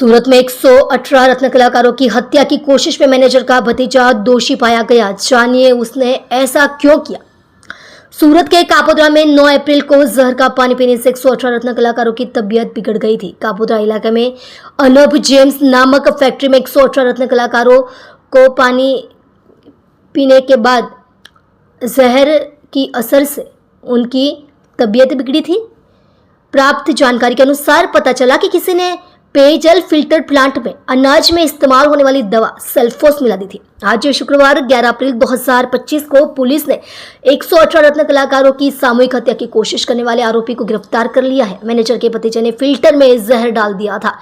सूरत में 118 रत्न कलाकारों की हत्या की कोशिश में मैनेजर का भतीजा दोषी पाया गया। जानिए उसने ऐसा क्यों किया। सूरत के कापोद्रा में 9 अप्रैल को जहर का पानी पीने से 118 रत्न कलाकारों की तबीयत बिगड़ गई थी। कापोद्रा इलाके में अनब जेम्स नामक फैक्ट्री में 118 रत्न कलाकारों को पानी पीने के बाद जहर की असर से उनकी तबीयत बिगड़ी थी। प्राप्त जानकारी के अनुसार पता चला कि किसी ने पेयजल फिल्टर प्लांट में अनाज में इस्तेमाल होने वाली दवा सेल्फोस मिला दी थी। आज शुक्रवार 11 अप्रैल 2025 को पुलिस ने 118 रत्न कलाकारों की सामूहिक हत्या की कोशिश करने वाले आरोपी को गिरफ्तार कर लिया है। मैनेजर के भतीजे ने फिल्टर में जहर डाल दिया था।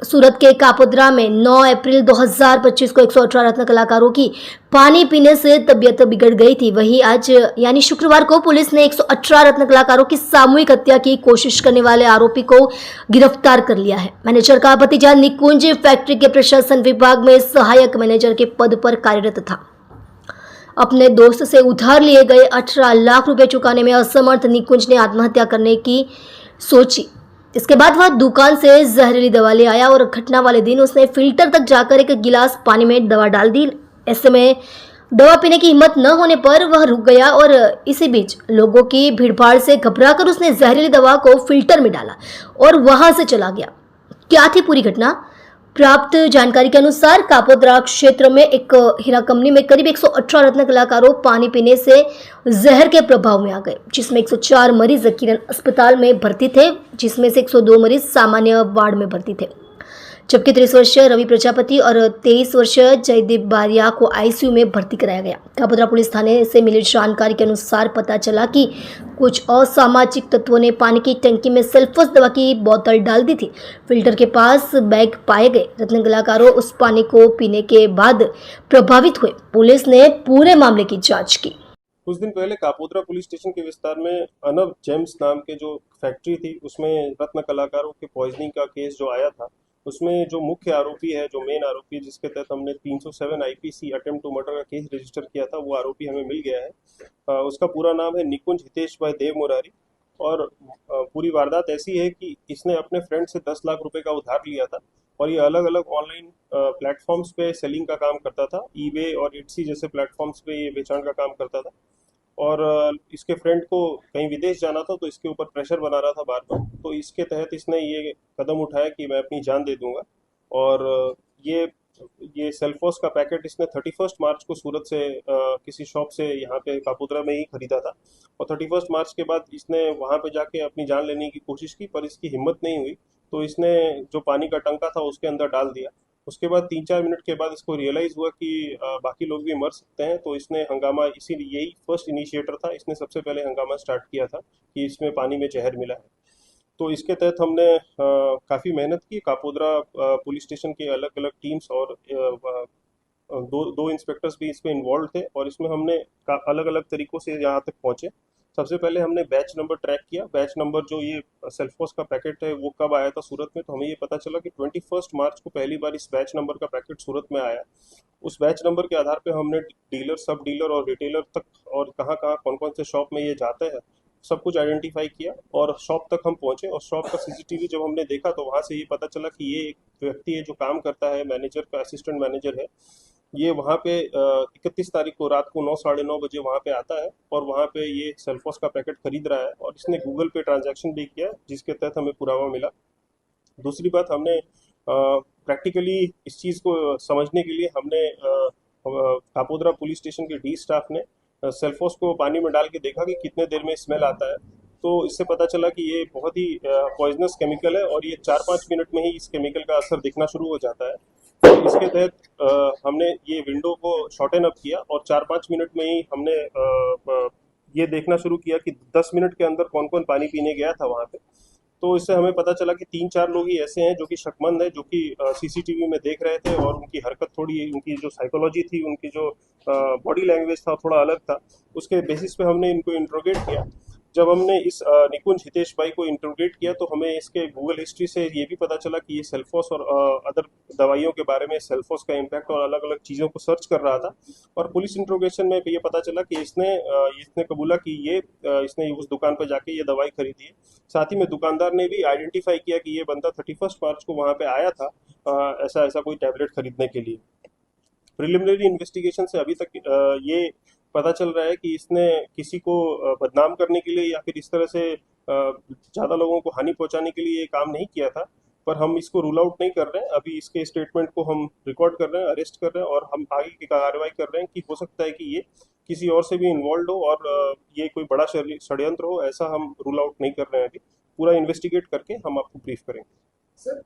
सूरत के कापोद्रा में 9 अप्रैल 2025 को 118 रत्न कलाकारों की पानी पीने से तबीयत बिगड़ गई थी। वहीं आज यानी शुक्रवार को पुलिस ने 118 रत्न कलाकारों की सामूहिक हत्या की कोशिश करने वाले आरोपी को गिरफ्तार कर लिया है। मैनेजर का भतीजा निकुंज फैक्ट्री के प्रशासन विभाग में सहायक मैनेजर के पद पर कार्यरत था। अपने दोस्त से उधार लिए गए 18 लाख रुपए चुकाने में असमर्थ निकुंज ने आत्महत्या करने की सोची। इसके बाद वह दुकान से जहरीली दवा ले आया और घटना वाले दिन उसने फिल्टर तक जाकर एक गिलास पानी में दवा डाल दी। ऐसे में दवा पीने की हिम्मत न होने पर वह रुक गया और इसी बीच लोगों की भीड़भाड़ से घबराकर उसने जहरीली दवा को फिल्टर में डाला और वहां से चला गया। क्या थी पूरी घटना? प्राप्त जानकारी के अनुसार कापोद्रा क्षेत्र में एक हीरा कंपनी में करीब 118 रत्न कलाकारों पानी पीने से जहर के प्रभाव में आ गए, जिसमें 104 मरीज किरण अस्पताल में भर्ती थे, जिसमें से 102 मरीज सामान्य वार्ड में भर्ती थे, जबकि 30 वर्षीय रवि प्रजापति और 23 वर्षीय जयदीप बारिया को आईसीयू में भर्ती कराया गया। कापोद्रा पुलिस थाने से मिली जानकारी के अनुसार पता चला कि कुछ असामाजिक तत्वों ने पानी की टंकी में सेल्फोस दवा की बोतल डाल दी थी। फिल्टर के पास बैग पाए गए। रत्न कलाकारों उस पानी को पीने के बाद प्रभावित हुए। पुलिस ने पूरे मामले की जाँच की। कुछ दिन पहले कापोद्रा पुलिस स्टेशन के विस्तार में अनब जेम्स नाम के जो फैक्ट्री थी उसमें रत्न कलाकारों के पॉइजनिंग का केस जो आया था, उसमें जो मुख्य आरोपी है, जो मेन आरोपी है, जिसके तहत हमने 307 आईपीसी अटेम्प्ट टू मर्डर का केस रजिस्टर किया था, वो आरोपी हमें मिल गया है। उसका पूरा नाम है निकुंज हितेश भाई देव मुरारी और पूरी वारदात ऐसी है कि इसने अपने फ्रेंड से 10 लाख रुपए का उधार लिया था और ये अलग अलग ऑनलाइन प्लेटफॉर्म्स पे सेलिंग का काम करता था। ईबे और इट्सी जैसे प्लेटफॉर्म्स पे ये बेचान का काम करता था और इसके फ्रेंड को कहीं विदेश जाना था तो इसके ऊपर प्रेशर बना रहा था बार बार। तो इसके तहत इसने ये कदम उठाया कि मैं अपनी जान दे दूंगा और ये सेल्फोस का पैकेट इसने 31 मार्च को सूरत से किसी शॉप से यहाँ पे कापोद्रा में ही खरीदा था और 31 मार्च के बाद इसने वहाँ पे जाके अपनी जान लेने की कोशिश की, पर इसकी हिम्मत नहीं हुई तो इसने जो पानी का टंका था उसके अंदर डाल दिया। उसके बाद 3-4 मिनट के बाद इसको रियलाइज़ हुआ कि बाकी लोग भी मर सकते हैं, तो इसने हंगामा, इसीलिए यही फर्स्ट इनिशिएटर था, इसने सबसे पहले हंगामा स्टार्ट किया था कि इसमें पानी में जहर मिला है। तो इसके तहत हमने काफ़ी मेहनत की। कापोद्रा पुलिस स्टेशन के अलग अलग टीम्स और दो इंस्पेक्टर्स भी इसमें इन्वॉल्व थे और इसमें हमने अलग अलग तरीक़ों से यहाँ तक पहुँचे। सबसे पहले हमने बैच नंबर ट्रैक किया। बैच नंबर जो ये सेल्फोस का पैकेट है वो कब आया था सूरत में, तो हमें ये पता चला कि 21 मार्च को पहली बार इस बैच नंबर का पैकेट सूरत में आया। उस बैच नंबर के आधार पे हमने डीलर, सब डीलर और रिटेलर तक और कहाँ कहाँ कौन कौन से शॉप में ये जाते हैं सब कुछ आइडेंटिफाई किया और शॉप तक हम पहुँचे और शॉप का सीसीटीवी जब हमने देखा तो वहाँ से ये पता चला कि ये एक व्यक्ति है जो काम करता है, मैनेजर का असिस्टेंट मैनेजर है। ये वहाँ पे 31 तारीख को रात को 9, साढ़े 9 बजे वहाँ पे आता है और वहाँ पे ये सेल्फोस का पैकेट खरीद रहा है और इसने गूगल पे ट्रांजैक्शन भी किया, जिसके तहत हमें पुरावा मिला। दूसरी बात, हमने प्रैक्टिकली इस चीज़ को समझने के लिए हमने कापोद्रा पुलिस स्टेशन के डी स्टाफ ने सेल्फोस को पानी में डाल के देखा कि कितने देर में स्मेल आता है। तो इससे पता चला कि ये बहुत ही पॉइजनस केमिकल है और ये 4-5 मिनट में ही इस केमिकल का असर दिखना शुरू हो जाता है। तो इसके तहत हमने ये विंडो को शॉर्टन अप किया और 4-5 मिनट में ही हमने ये देखना शुरू किया कि 10 मिनट के अंदर कौन कौन पानी पीने गया था वहाँ पे। तो इससे हमें पता चला कि 3-4 लोग ही ऐसे हैं जो कि शकमंद है, जो कि सीसीटीवी में देख रहे थे और उनकी हरकत थोड़ी, उनकी जो साइकोलॉजी थी, उनकी जो बॉडी लैंग्वेज था थोड़ा अलग था। उसके बेसिस पे हमने इनको इंट्रोगेट किया जब हमने इस निकुंज हितेश भाई को इंटरोगेट किया तो हमें इसके गूगल हिस्ट्री से ये भी पता चला कि ये सेल्फोस और अदर दवाइयों के बारे में सेल्फोस का इम्पैक्ट और अलग अलग चीज़ों को सर्च कर रहा था। और पुलिस इंट्रोगेशन में ये पता चला कि इसने कबूला कि इसने उस दुकान पर जाके ये दवाई खरीदी है। साथ ही में दुकानदार ने भी आइडेंटिफाई किया कि ये बंदा 31 मार्च को वहाँ पे आया था ऐसा ऐसा कोई टैबलेट खरीदने के लिए। प्रिलिमिनरी इन्वेस्टिगेशन से अभी तक ये पता चल रहा है कि इसने किसी को बदनाम करने के लिए या फिर इस तरह से ज़्यादा लोगों को हानि पहुंचाने के लिए ये काम नहीं किया था। पर हम इसको रूल आउट नहीं कर रहे हैं। अभी इसके स्टेटमेंट को हम रिकॉर्ड कर रहे हैं, अरेस्ट कर रहे हैं और हम आगे की कार्रवाई कर रहे हैं कि हो सकता है कि ये किसी और से भी इन्वॉल्व हो और ये कोई बड़ा षड्यंत्र हो, ऐसा हम रूल आउट नहीं कर रहे हैं। अभी पूरा इन्वेस्टिगेट करके हम आपको ब्रीफ करेंगे। सर